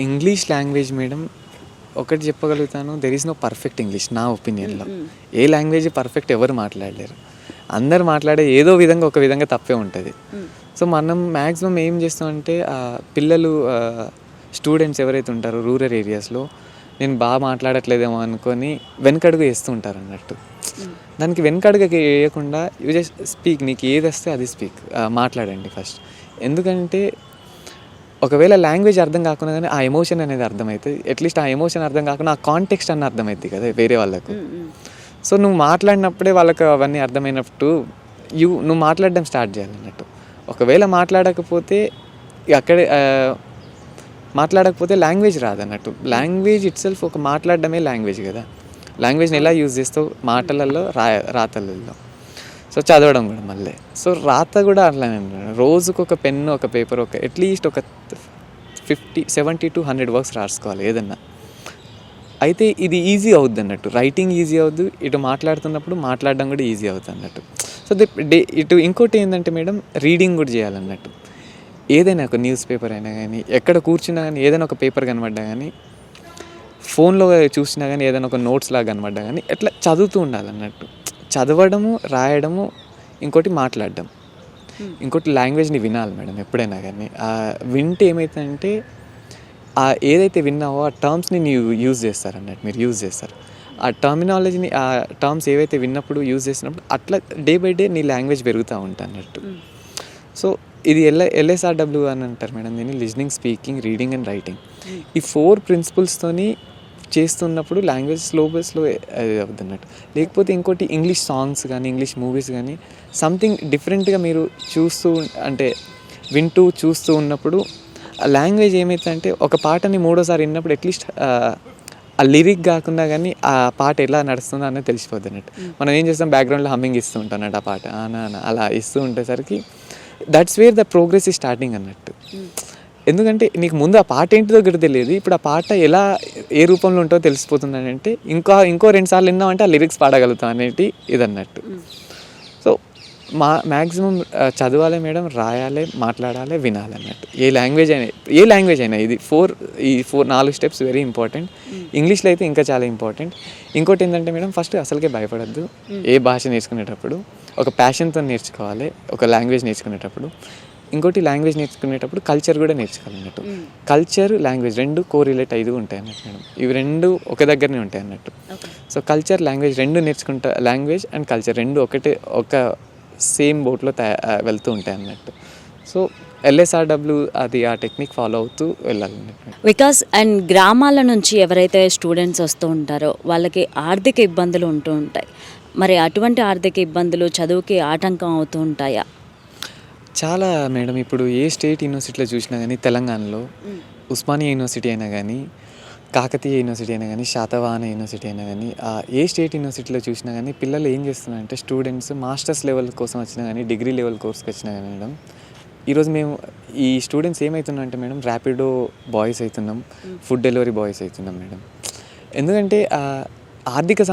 B: ఇంగ్లీష్ లాంగ్వేజ్ మేడం, ఒకటి చెప్పగలుగుతాను, there is no perfect English నా ఒపీనియన్లో. ఏ లాంగ్వేజ్ పర్ఫెక్ట్ ఎవరు మాట్లాడలేరు, అందరు మాట్లాడే ఏదో విధంగా ఒక విధంగా తప్పే ఉంటుంది. సో మనం మ్యాక్సిమం ఏం చేస్తామంటే పిల్లలు, స్టూడెంట్స్ ఎవరైతే ఉంటారో రూరల్ ఏరియాస్లో నేను బాగా మాట్లాడట్లేదేమో అనుకొని వెనకడుగు వేస్తూ ఉంటారు అన్నట్టు. దానికి వెనకడుగు వేయకుండా యూ జస్ట్ స్పీక్, నీకు ఏది వస్తే అది స్పీక్, మాట్లాడండి ఫస్ట్. ఎందుకంటే ఒకవేళ లాంగ్వేజ్ అర్థం కాకుండా కానీ ఆ ఎమోషన్ అనేది అర్థమవుతుంది. అట్లీస్ట్ ఆ ఎమోషన్ అర్థం కాకుండా ఆ కాంటెక్స్ట్ అన్న అర్థమవుతుంది కదా వేరే వాళ్ళకు. సో నువ్వు మాట్లాడినప్పుడే వాళ్ళకు అవన్నీ అర్థమైనప్పుడు నువ్వు మాట్లాడడం స్టార్ట్ చేయాలన్నట్టు. ఒకవేళ మాట్లాడకపోతే లాంగ్వేజ్ రాదన్నట్టు. లాంగ్వేజ్ ఇట్ సెల్ఫ్ ఒక మాట్లాడడమే లాంగ్వేజ్ కదా. లాంగ్వేజ్ని ఎలా యూజ్ చేస్తావు, మాటలలో, రాతలలో. సో చదవడం కూడా మళ్ళీ. సో రాత కూడా అట్లానే, రోజుకు ఒక పెన్ను, ఒక పేపర్, అట్లీస్ట్ ఒక 70 to 100 వర్క్స్ రాసుకోవాలి ఏదన్నా. అయితే ఇది ఈజీ అవుద్ది అన్నట్టు, రైటింగ్ ఈజీ అవుద్ది, ఇటు మాట్లాడుతున్నప్పుడు మాట్లాడడం కూడా ఈజీ అవుతుంది అన్నట్టు. సో ఇటు ఇంకోటి ఏంటంటే మేడం, రీడింగ్ కూడా చేయాలన్నట్టు. ఏదైనా ఒక న్యూస్ పేపర్ అయినా కానీ, ఎక్కడ కూర్చున్నా కానీ, ఏదైనా ఒక పేపర్ కనబడ్డా కానీ, ఫోన్లో చూసినా కానీ, ఏదైనా ఒక నోట్స్ లాగా కనబడ్డా కానీ ఎట్లా చదువుతూ ఉండాలన్నట్టు. చదవడము, రాయడము, ఇంకోటి మాట్లాడడం, ఇంకోటి లాంగ్వేజ్ని వినాలి మేడం ఎప్పుడైనా కానీ. వింటే ఏమవుతుందంటే ఏదైతే విన్నావో ఆ టర్మ్స్ని మీరు యూజ్ చేస్తారు. ఆ టర్మినాలజీని, ఆ టర్మ్స్ ఏవైతే విన్నప్పుడు యూజ్ చేసినప్పుడు అట్లా డే బై డే నీ లాంగ్వేజ్ పెరుగుతూ ఉంటుంది అన్నట్టు. సో ఇది ఎల్ఎస్ఆర్డబ్ల్యూ అని అంటారు మేడం దీన్ని, listening, speaking, reading and writing. ఈ 4 ప్రిన్సిపల్స్తోని చేస్తున్నప్పుడు లాంగ్వేజ్ స్లో అవుతుంది అన్నట్టు. లేకపోతే ఇంకోటి ఇంగ్లీష్ సాంగ్స్ కానీ, ఇంగ్లీష్ మూవీస్ కానీ సంథింగ్ డిఫరెంట్గా మీరు అంటే వింటూ చూస్తూ ఉన్నప్పుడు ఆ లాంగ్వేజ్ ఏమవుతుందంటే ఒక పాటని 3వ సారి విన్నప్పుడు అట్లీస్ట్ ఆ లిరిక్ కాకుండా కానీ ఆ పాట ఎలా నడుస్తుందో అనేది తెలిసిపోద్ది అన్నట్టు. మనం ఏం చేస్తాం, బ్యాక్గ్రౌండ్లో హమ్మింగ్ ఇస్తూ ఉంటాం అన్నట్టు ఆ పాట అలా ఇస్తూ ఉండేసరికి దట్స్ వేర్ ద ప్రోగ్రెస్ ఈ స్టార్టింగ్ అన్నట్టు. ఎందుకంటే నీకు ముందు ఆ పాట ఏంటిదో కూడా తెలియదు, ఇప్పుడు ఆ పాట ఎలా ఏ రూపంలో ఉంటుందో తెలిసిపోతుంది అని అంటే ఇంకో 2 సార్లు విన్నామంటే ఆ లిరిక్స్ పాడగలుగుతాం అనేది ఇది అన్నట్టు. సో మ్యాక్సిమం చదవాలి మేడం, రాయాలి, మాట్లాడాలి, వినాలి అన్నట్టు. ఏ లాంగ్వేజ్ అయినా ఇది 4 స్టెప్స్ వెరీ ఇంపార్టెంట్. ఇంగ్లీష్లో అయితే ఇంకా చాలా ఇంపార్టెంట్. ఇంకోటి ఏంటంటే మేడం, ఫస్ట్ అసలుకే భయపడద్దు. ఏ భాష నేర్చుకునేటప్పుడు ఒక ప్యాషన్తో నేర్చుకోవాలి, ఒక లాంగ్వేజ్ నేర్చుకునేటప్పుడు. ఇంకోటి లాంగ్వేజ్ నేర్చుకునేటప్పుడు కల్చర్ కూడా నేర్చుకోవాలన్నట్టు. కల్చర్, లాంగ్వేజ్ 2 కోరిలేట్ అయ్యి ఉంటాయి అన్నట్టు మేడం. ఇవి 2 ఒక దగ్గరనే ఉంటాయి అన్నట్టు. సో కల్చర్, లాంగ్వేజ్ 2 నేర్చుకుంటా, లాంగ్వేజ్ అండ్ కల్చర్ 2 ఒక సేమ్ బోట్లో వెళ్తూ ఉంటాయి అన్నట్టు. సో ఎల్ఎస్ఆర్డబ్ల్యూ అది ఆ టెక్నిక్ ఫాలో అవుతూ వెళ్ళాలన్నట్టు.
A: వికాస్ అండ్ గ్రామాల నుంచి ఎవరైతే స్టూడెంట్స్ వస్తూ ఉంటారో వాళ్ళకి ఆర్థిక ఇబ్బందులు ఉంటూ ఉంటాయి. మరి అటువంటి ఆర్థిక ఇబ్బందులు చదువుకి ఆటంకం అవుతూ ఉంటాయా?
B: చాలా మేడం. ఇప్పుడు ఏ స్టేట్ యూనివర్సిటీలో చూసినా కానీ, తెలంగాణలో ఉస్మానియా యూనివర్సిటీ అయినా కానీ, కాకతీయ యూనివర్సిటీ అయినా కానీ, శాతవాహన యూనివర్సిటీ అయినా కానీ, ఏ స్టేట్ యూనివర్సిటీలో చూసినా కానీ పిల్లలు ఏం చేస్తున్నారంటే, స్టూడెంట్స్ మాస్టర్స్ లెవెల్ కోసం వచ్చినా కానీ, డిగ్రీ లెవెల్ కోర్స్కి వచ్చినా కానీ మేడం, ఈరోజు మేము ఈ స్టూడెంట్స్ ఏమవుతున్నాం అంటే మేడం, ర్యాపిడో బాయ్స్ అవుతున్నాం, ఫుడ్ డెలివరీ బాయ్స్ అవుతున్నాం మేడం. ఎందుకంటే ఆర్థిక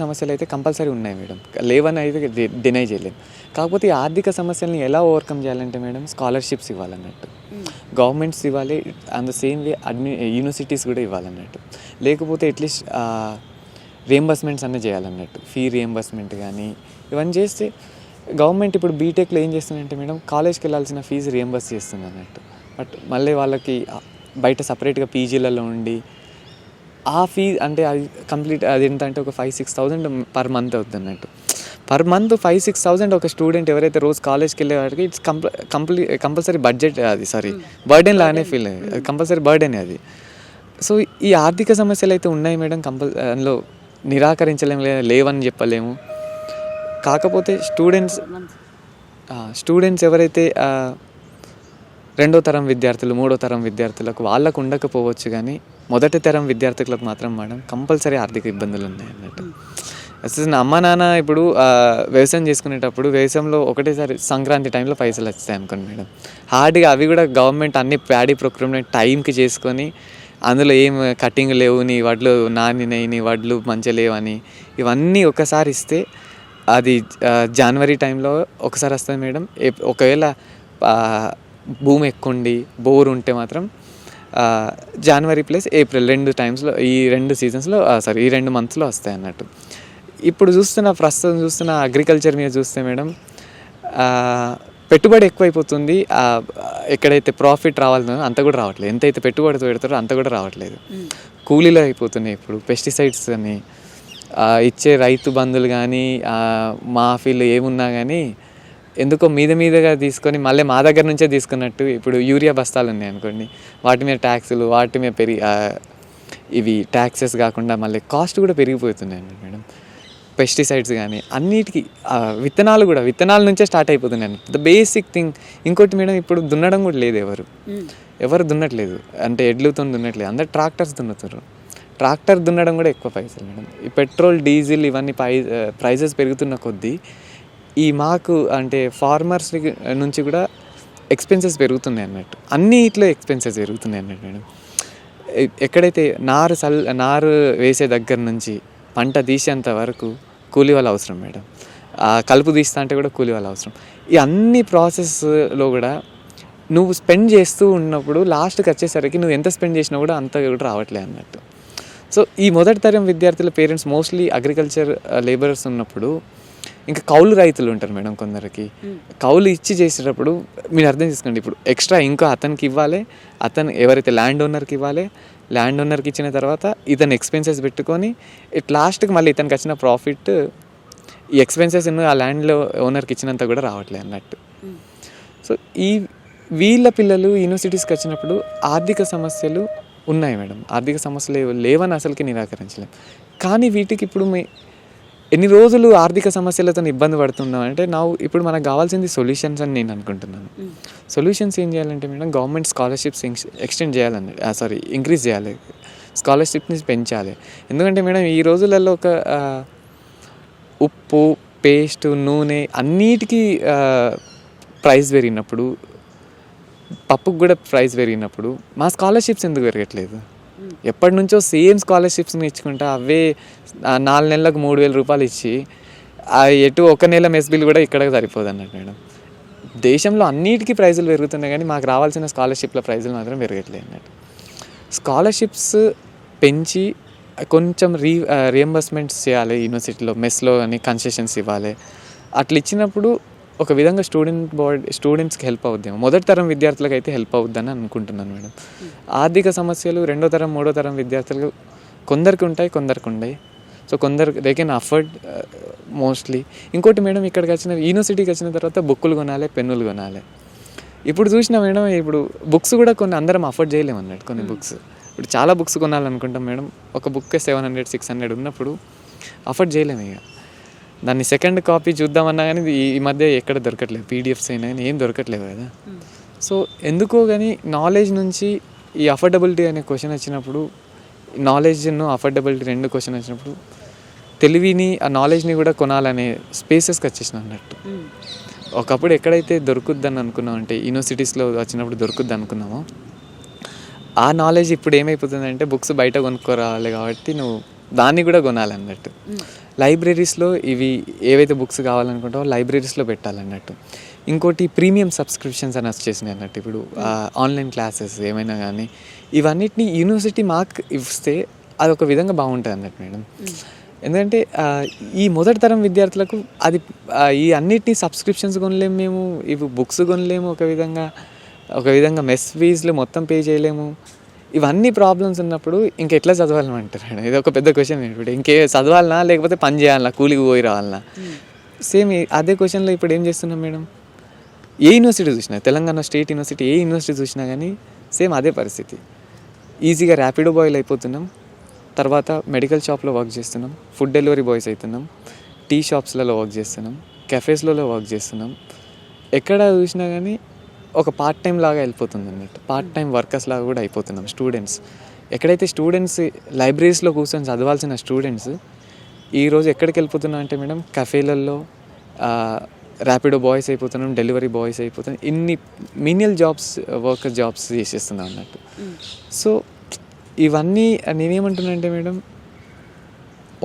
B: సమస్యలు అయితే కంపల్సరీ ఉన్నాయి మేడం, లేవని అయితే డినై చేయలేము. కాకపోతే ఈ ఆర్థిక సమస్యల్ని ఎలా ఓవర్కమ్ చేయాలంటే మేడం, స్కాలర్షిప్స్ ఇవ్వాలన్నట్టు, గవర్నమెంట్స్ ఇవ్వాలి, and the same way universities కూడా ఇవ్వాలన్నట్టు. లేకపోతే అట్లీస్ట్ రియంబర్స్మెంట్స్ అన్నీ చేయాలన్నట్టు, ఫీ రియంబర్స్మెంట్ కానీ ఇవన్నీ చేస్తే గవర్నమెంట్ ఇప్పుడు బీటెక్లో ఏం చేస్తుందంటే మేడం, కాలేజ్కి వెళ్ళాల్సిన ఫీజు రియంబర్స్ చేస్తుంది అన్నట్టు. బట్ మళ్ళీ వాళ్ళకి బయట సపరేట్గా పీజీలలో ఉండి ఆ ఫీ అంటే అది కంప్లీట్ అది ఏంటంటే ఒక 5-6,000 పర్ మంత్ అవుతుంది అన్నట్టు. పర్ మంత్ 5-6,000 ఒక స్టూడెంట్ ఎవరైతే రోజు కాలేజ్కి వెళ్ళే వాడికి ఇట్స్ కంపల్సరీ బడ్జెట్, అది బర్డెన్ లాగానే ఫీల్ అయ్యేది, అది కంపల్సరీ బర్డెన్ అది. సో ఈ ఆర్థిక సమస్యలు అయితే ఉన్నాయి మేడం, అందులో నిరాకరించలేము, లేవని చెప్పలేము. కాకపోతే స్టూడెంట్స్ ఎవరైతే 2వ తరం విద్యార్థులు, 3వ తరం విద్యార్థులకు వాళ్ళకు ఉండకపోవచ్చు, కానీ మొదటి తరం విద్యార్థులకు మాత్రం మేడం కంపల్సరీ ఆర్థిక ఇబ్బందులు ఉన్నాయి అన్నట్టు. అసలు నా అమ్మ నాన్న ఇప్పుడు వ్యవసాయం చేసుకునేటప్పుడు వ్యవసాయంలో ఒకటేసారి సంక్రాంతి టైంలో పైసలు వస్తాయి అనుకోండి మేడం, హార్డ్గా అవి కూడా గవర్నమెంట్ అన్ని ప్యాడీ ప్రొక్యూర్మెంట్ టైంకి చేసుకొని అందులో ఏం కటింగ్ లేవు, నీ వడ్లు నానినాయి, నీ వడ్లు మంచిగా లేవని ఇవన్నీ ఒకసారి ఇస్తే అది జనవరి టైంలో ఒకసారి వస్తుంది మేడం. ఒకవేళ భూమి ఎక్కువండి బోర్ ఉంటే మాత్రం జనవరి ప్లస్ ఏప్రిల్ 2 టైమ్స్లో, ఈ 2 సీజన్స్లో ఈ 2 మంత్స్లో వస్తాయి అన్నట్టు. ఇప్పుడు ప్రస్తుతం చూస్తున్న అగ్రికల్చర్ మీద చూస్తే మేడం, పెట్టుబడి ఎక్కువైపోతుంది. ఎక్కడైతే ప్రాఫిట్ రావాలనో అంత కూడా రావట్లేదు, ఎంతైతే పెట్టుబడి పెడతారో అంత కూడా రావట్లేదు. కూలీలు అయిపోతున్నాయి. ఇప్పుడు పెస్టిసైడ్స్ అని ఇచ్చే రైతు బంధులు కానీ మాఫీలు ఏమున్నా కానీ ఎందుకో మీదగా తీసుకొని మళ్ళీ మా దగ్గర నుంచే తీసుకున్నట్టు. ఇప్పుడు యూరియా బస్తాలు ఉన్నాయి అనుకోండి, వాటి మీద ట్యాక్సులు, వాటి మీద ఇవి ట్యాక్సెస్ కాకుండా మళ్ళీ కాస్ట్ కూడా పెరిగిపోతున్నాయి మేడం. పెస్టిసైడ్స్ కానీ అన్నిటికీ విత్తనాల నుంచే స్టార్ట్ అయిపోతున్నాయి. The basic thing. ఇంకోటి మేడం, ఇప్పుడు దున్నడం కూడా లేదు, ఎవరు దున్నట్లేదు, అంటే ఎడ్లతో దున్నట్లేదు, అందరు ట్రాక్టర్స్ దున్నుతారు. ట్రాక్టర్ దున్నడం కూడా ఎక్కువ పైసలు మేడం. ఈ పెట్రోల్, డీజిల్ ఇవన్నీ ప్రైజెస్ పెరుగుతున్న కొద్దీ మాకు అంటే ఫార్మర్స్ నుంచి కూడా ఎక్స్పెన్సెస్ పెరుగుతున్నాయి అన్నట్టు. అన్నిట్లో ఎక్స్పెన్సెస్ పెరుగుతున్నాయి అన్నట్టు మేడం. ఎక్కడైతే నారు వేసే దగ్గర నుంచి పంట తీసేంత వరకు కూలీ వాళ్ళు అవసరం మేడం. కలుపు తీస్తా అంటే కూడా కూలీ వాళ్ళు అవసరం. ఈ అన్ని ప్రాసెస్లో కూడా నువ్వు స్పెండ్ చేస్తూ ఉన్నప్పుడు లాస్ట్కి వచ్చేసరికి నువ్వు ఎంత స్పెండ్ చేసినా కూడా అంత కూడా రావట్లే అన్నట్టు. సో ఈ మొదటి తరం విద్యార్థుల పేరెంట్స్ మోస్ట్లీ అగ్రికల్చర్ లేబరర్స్ ఉన్నప్పుడు ఇంకా కౌలు రైతులు ఉంటారు మేడం. కొందరికి కౌలు ఇచ్చి చేసేటప్పుడు మీరు అర్థం చేసుకోండి, ఇప్పుడు ఎక్స్ట్రా ఇంకా అతనికి ఇవ్వాలి, అతను ఎవరైతే ల్యాండ్ ఓనర్కి ఇవ్వాలి, ల్యాండ్ ఓనర్కి ఇచ్చిన తర్వాత ఇతను ఎక్స్పెన్సెస్ పెట్టుకొని లాస్ట్కి మళ్ళీ ఇతనికి వచ్చిన ప్రాఫిట్ ఈ ఎక్స్పెన్సెస్ ఆ ల్యాండ్లో ఓనర్కి ఇచ్చినంత కూడా రావట్లేదు అన్నట్టు. సో వీళ్ళ పిల్లలు యూనివర్సిటీస్కి వచ్చినప్పుడు ఆర్థిక సమస్యలు ఉన్నాయి మేడం. ఆర్థిక సమస్యలు లేవని అసలుకి నిరాకరించలేం. కానీ వీటికి ఇప్పుడు ఎన్ని రోజులు ఆర్థిక సమస్యలతో ఇబ్బంది పడుతున్నాం అంటే ఇప్పుడు మనకు కావాల్సింది సొల్యూషన్స్ అని నేను అనుకుంటున్నాను. సొల్యూషన్స్ ఏం చేయాలంటే మేడం, గవర్నమెంట్ స్కాలర్షిప్స్ ఎక్స్టెండ్ చేయాలండి, ఇంక్రీజ్ చేయాలి, స్కాలర్షిప్ని పెంచాలి. ఎందుకంటే మేడం ఈ రోజులలో ఒక ఉప్పు, పేస్ట్, నూనె అన్నిటికీ ప్రైస్ పెరిగినప్పుడు, పప్పుకు కూడా ప్రైస్ పెరిగినప్పుడు మా స్కాలర్షిప్స్ ఎందుకు పెరగట్లేదు? ఎప్పటి నుంచో సేమ్ స్కాలర్షిప్స్ని ఇచ్చుకుంటా అవే 4 నెలలకు 3,000 రూపాయలు ఇచ్చి ఎటు ఒక నెల మెస్ బిల్ కూడా ఇక్కడ సరిపోదు అన్నట్టు మేడం. దేశంలో అన్నిటికీ ప్రైజులు పెరుగుతున్నాయి కానీ మాకు రావాల్సిన స్కాలర్షిప్ల ప్రైజులు మాత్రం పెరగట్లేదు అన్నట్టు. స్కాలర్షిప్స్ పెంచి కొంచెం రియంబర్స్మెంట్స్ చేయాలి యూనివర్సిటీలో, మెస్లో అని కన్సెషన్స్ ఇవ్వాలి. అట్లా ఇచ్చినప్పుడు ఒక విధంగా స్టూడెంట్స్కి హెల్ప్ అవుద్దేమో. మొదటి తరం విద్యార్థులకు అయితే హెల్ప్ అవుద్దని అనుకుంటున్నాను మేడం. ఆర్థిక సమస్యలు రెండో తరం, మూడో తరం విద్యార్థులకు కొందరికి ఉంటాయి, కొందరికి ఉండవు. సో కొందరు దే కెన్ అఫోర్డ్ మోస్ట్లీ. ఇంకోటి మేడం, ఇక్కడికి యూనివర్సిటీకి వచ్చిన తర్వాత బుక్కులు కొనాలి, పెన్నులు కొనాలి. ఇప్పుడు చూసినా మేడం, ఇప్పుడు బుక్స్ కూడా కొన్ని అందరం అఫోర్డ్ చేయలేము అన్నట్టు. కొన్ని బుక్స్ ఇప్పుడు చాలా బుక్స్ కొనాలనుకుంటాం మేడం, ఒక బుక్ 700, 600 ఉన్నప్పుడు అఫోర్డ్ చేయలేము. ఇక దాన్ని సెకండ్ కాపీ చూద్దామన్నా కానీ ఈ మధ్య ఎక్కడ దొరకట్లేదు, పీడిఎఫ్స్ అయినా కానీ ఏం దొరకట్లేవు కదా. సో ఎందుకో కానీ నాలెడ్జ్ నుంచి ఈ అఫోర్డబిలిటీ అనే క్వశ్చన్ వచ్చినప్పుడు, నాలెడ్జ్ను అఫోర్డబిలిటీ రెండు క్వశ్చన్ వచ్చినప్పుడు తెలివిని, ఆ నాలెడ్జ్ని కూడా కొనాలనే స్పేసెస్కి వచ్చేసిన అన్నట్టు. ఒకప్పుడు ఎక్కడైతే దొరుకుద్దని అనుకున్నాం అంటే యూనివర్సిటీస్లో వచ్చినప్పుడు దొరుకుద్ది అనుకున్నామో, ఆ నాలెడ్జ్ ఇప్పుడు ఏమైపోతుందంటే బుక్స్ బయట కొనుక్కోరావాలి కాబట్టి నువ్వు దాన్ని కూడా కొనాలన్నట్టు. లైబ్రరీస్లో ఇవి ఏవైతే బుక్స్ కావాలనుకుంటావో లైబ్రరీస్లో పెట్టాలన్నట్టు. ఇంకోటి ప్రీమియం సబ్స్క్రిప్షన్స్ అని వచ్చేసినాయి అన్నట్టు. ఇప్పుడు ఆన్లైన్ క్లాసెస్ ఏమైనా కానీ ఇవన్నిటిని యూనివర్సిటీ మాకు ఇస్తే అదొక విధంగా బాగుంటుంది అన్నట్టు మేడం. ఎందుకంటే ఈ మొదటి తరం విద్యార్థులకు అది ఈ అన్నిటినీ సబ్స్క్రిప్షన్స్ కొనలేము మేము, ఇవి బుక్స్ కొనలేము, ఒక విధంగా మెస్ ఫీజులు మొత్తం పే చేయలేము. ఇవన్నీ ప్రాబ్లమ్స్ ఉన్నప్పుడు ఇంకెట్లా చదవాలని అంటారు. ఇది ఒక పెద్ద క్వశ్చన్. ఇప్పుడు ఇంకే చదవాలన్నా లేకపోతే పని చేయాలన్నా, కూలికి పోయి రావాలన్నా, సేమ్ అదే క్వశ్చన్లో ఇప్పుడు ఏం చేస్తున్నాం మేడం. ఏ యూనివర్సిటీ చూసినా, తెలంగాణ స్టేట్ యూనివర్సిటీ ఏ యూనివర్సిటీ చూసినా కానీ సేమ్ అదే పరిస్థితి. ఈజీగా ర్యాపిడో బాయ్లు అయిపోతున్నాం, తర్వాత మెడికల్ షాప్లో వర్క్ చేస్తున్నాం, ఫుడ్ డెలివరీ బాయ్స్ అవుతున్నాం, టీ షాప్స్లలో వర్క్ చేస్తున్నాం, కెఫేస్లలో వర్క్ చేస్తున్నాం. ఎక్కడ చూసినా కానీ ఒక పార్ట్ టైం లాగా వెళ్ళిపోతుంది అన్నట్టు. పార్ట్ టైం వర్కర్స్ లాగా కూడా అయిపోతున్నాం స్టూడెంట్స్. ఎక్కడైతే స్టూడెంట్స్ లైబ్రరీస్లో కూర్చొని చదవాల్సిన స్టూడెంట్స్ ఈరోజు ఎక్కడికి వెళ్ళిపోతున్నాం అంటే మేడం, కఫేలలో ర్యాపిడో బాయ్స్ అయిపోతున్నాం, డెలివరీ బాయ్స్ అయిపోతున్నాం, ఇన్ని మీనియల్ జాబ్స్, వర్కర్ జాబ్స్ చేసేస్తున్నాం అన్నట్టు. సో ఇవన్నీ నేనేమంటున్నా అంటే మేడం,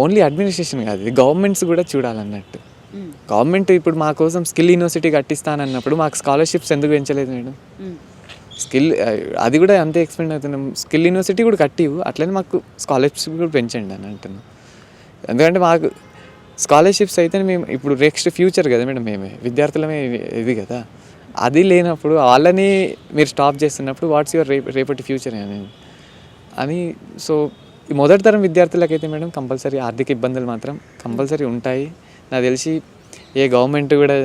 B: ఓన్లీ అడ్మినిస్ట్రేషన్ కాదు, ఇది గవర్నమెంట్స్ కూడా చూడాలన్నట్టు. గవర్నమెంట్ ఇప్పుడు మా కోసం స్కిల్ యూనివర్సిటీ కట్టిస్తానన్నప్పుడు మాకు స్కాలర్షిప్స్ ఎందుకు పెంచలేదు మేడం? స్కిల్ అది కూడా అంతే ఎక్స్పెండ్ అవుతున్నాం. స్కిల్ యూనివర్సిటీ కూడా కట్టివు, అట్లనే మాకు స్కాలర్షిప్స్ కూడా పెంచండి అని అంటున్నాం. ఎందుకంటే మాకు స్కాలర్షిప్స్ అయితే మేము ఇప్పుడు నెక్స్ట్ ఫ్యూచర్ కదా మేడం, విద్యార్థులమే ఇది కదా. అది లేనప్పుడు వాళ్ళని మీరు స్టాప్ చేస్తున్నప్పుడు వాట్స్ యువర్ రేపటి ఫ్యూచర్ అని. సో ఈ మొదటి తరం విద్యార్థులకైతే మేడం కంపల్సరీ ఆర్థిక ఇబ్బందులు మాత్రం కంపల్సరీ ఉంటాయి. నాకు తెలిసి ఏ గవర్నమెంట్ కూడా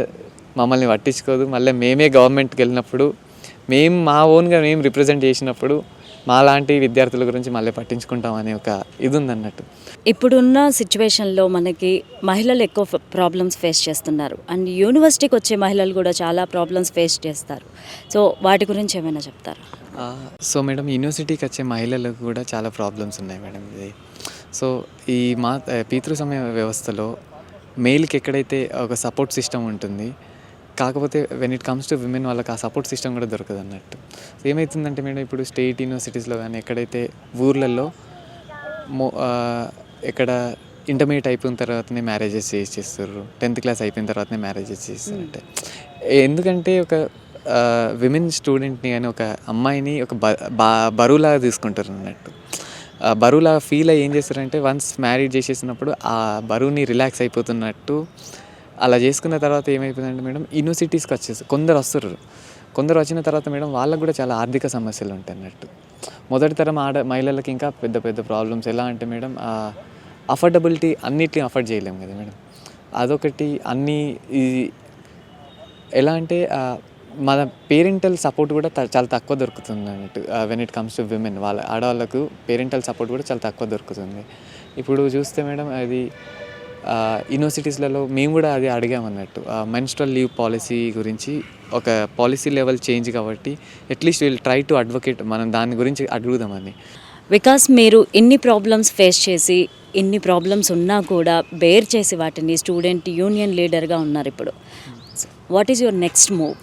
B: మమ్మల్ని పట్టించుకోదు. మళ్ళీ మేమే గవర్నమెంట్కి వెళ్ళినప్పుడు మేము మా ఓన్గా మేము రిప్రజెంట్ చేసినప్పుడు మా లాంటి విద్యార్థుల గురించి మళ్ళీ పట్టించుకుంటాం అనే ఒక ఇది ఉందన్నట్టు.
A: ఇప్పుడున్న సిచ్యువేషన్లో మనకి మహిళలు ఎక్కువ ప్రాబ్లమ్స్ ఫేస్ చేస్తున్నారు, అండ్ యూనివర్సిటీకి వచ్చే మహిళలు కూడా చాలా ప్రాబ్లమ్స్ ఫేస్ చేస్తారు. సో వాటి గురించి ఏమైనా చెప్తారా?
B: సో మేడం, యూనివర్సిటీకి వచ్చే మహిళలకు కూడా చాలా ప్రాబ్లమ్స్ ఉన్నాయి మేడం. ఇది సో ఈ పితృ సమయ వ్యవస్థలో మెయిల్కి ఎక్కడైతే ఒక సపోర్ట్ సిస్టమ్ ఉంటుంది, కాకపోతే when it comes to women వాళ్ళకి ఆ సపోర్ట్ సిస్టమ్ కూడా దొరకదు అన్నట్టు. ఏమవుతుందంటే మేడం, ఇప్పుడు స్టేట్ యూనివర్సిటీస్లో కానీ ఎక్కడైతే ఊర్లలో ఎక్కడ ఇంటర్మీడియట్ అయిపోయిన తర్వాతనే మ్యారేజెస్ చేసేస్తారు, 10th క్లాస్ అయిపోయిన తర్వాతనే మ్యారేజెస్ చేస్తారంటే. ఎందుకంటే ఒక విమెన్ స్టూడెంట్ని కానీ ఒక అమ్మాయిని ఒక బరువులాగా తీసుకుంటారు అన్నట్టు. బరువులాగా ఫీల్ అయ్యి ఏం చేస్తారంటే వన్స్ మ్యారేజ్ చేసేసినప్పుడు ఆ బరువుని రిలాక్స్ అయిపోతున్నట్టు అలా చేసుకున్న తర్వాత ఏమైపోతుందంటే మేడం, యూనివర్సిటీస్కి కొందరు వస్తారు. కొందరు వచ్చిన తర్వాత మేడం వాళ్ళకు కూడా చాలా ఆర్థిక సమస్యలు ఉంటాయి అన్నట్టు. మొదటి తరం మహిళలకి ఇంకా పెద్ద పెద్ద ప్రాబ్లమ్స్. ఎలా అంటే మేడం, అఫోర్డబిలిటీ అన్నిటిని అఫోర్డ్ చేయలేము కదా మేడం. అదొకటి. అన్నీ ఎలా అంటే మన పేరెంటల్ సపోర్ట్ కూడా చాలా తక్కువ దొరుకుతుంది అన్నట్టు. When it comes to women, వాళ్ళ ఆడవాళ్ళకు పేరెంటల్ సపోర్ట్ కూడా చాలా తక్కువ దొరుకుతుంది. ఇప్పుడు చూస్తే మేడం, అది యూనివర్సిటీస్లలో మేము కూడా అది అడిగామన్నట్టు. మెన్స్ట్రల్ లీవ్ పాలసీ గురించి ఒక పాలసీ లెవెల్ చేంజ్ కాబట్టి at least will try to advocate, మనం దాని గురించి అడుగుదామని.
A: వికాస్, మీరు ఇన్ని ప్రాబ్లమ్స్ ఫేస్ చేసి, ఇన్ని ప్రాబ్లమ్స్ ఉన్నా కూడా బేర్ చేసి వాటిని స్టూడెంట్ యూనియన్ లీడర్గా ఉన్నారు ఇప్పుడు. What is your next move?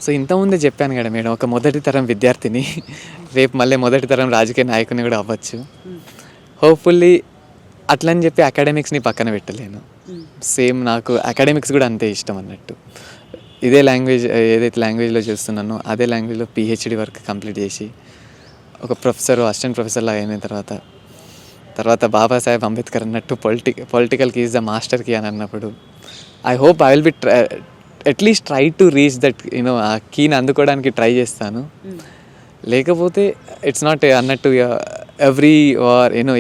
B: So ఇంతకుముందే చెప్పాను కదా మేడం, ఒక మొదటి తరం విద్యార్థిని, రేపు మళ్ళీ మొదటి తరం రాజకీయ నాయకుని కూడా అవ్వచ్చు. హోప్ఫుల్లీ అట్లని చెప్పి అకాడమిక్స్ని పక్కన పెట్టలేను. సేమ్ నాకు అకాడమిక్స్ కూడా అంతే ఇష్టం అన్నట్టు. ఇదే లాంగ్వేజ్, ఏదైతే లాంగ్వేజ్లో చేస్తున్నానో అదే లాంగ్వేజ్లో పిహెచ్డి వర్క్ కంప్లీట్ చేసి ఒక ప్రొఫెసర్, అసిస్టెంట్ ప్రొఫెసర్లా అయిన తర్వాత బాబాసాహెబ్ అంబేద్కర్ అన్నట్టు political key is the master key అని అన్నప్పుడు I hope I will be at least try to reach that ఆ కీని అందుకోవడానికి ట్రై చేస్తాను. లేకపోతే ఇట్స్ నాట్ అన్నట్టు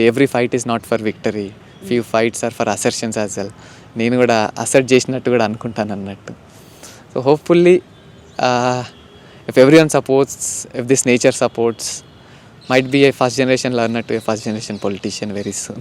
B: every fight is not for victory, few fights are for assertions as well. నేను కూడా అసర్ట్ చేసినట్టు కూడా అనుకుంటాను అన్నట్టు. So hopefully if everyone supports, if this nature supports, might be a first generation learner to a first generation politician very soon.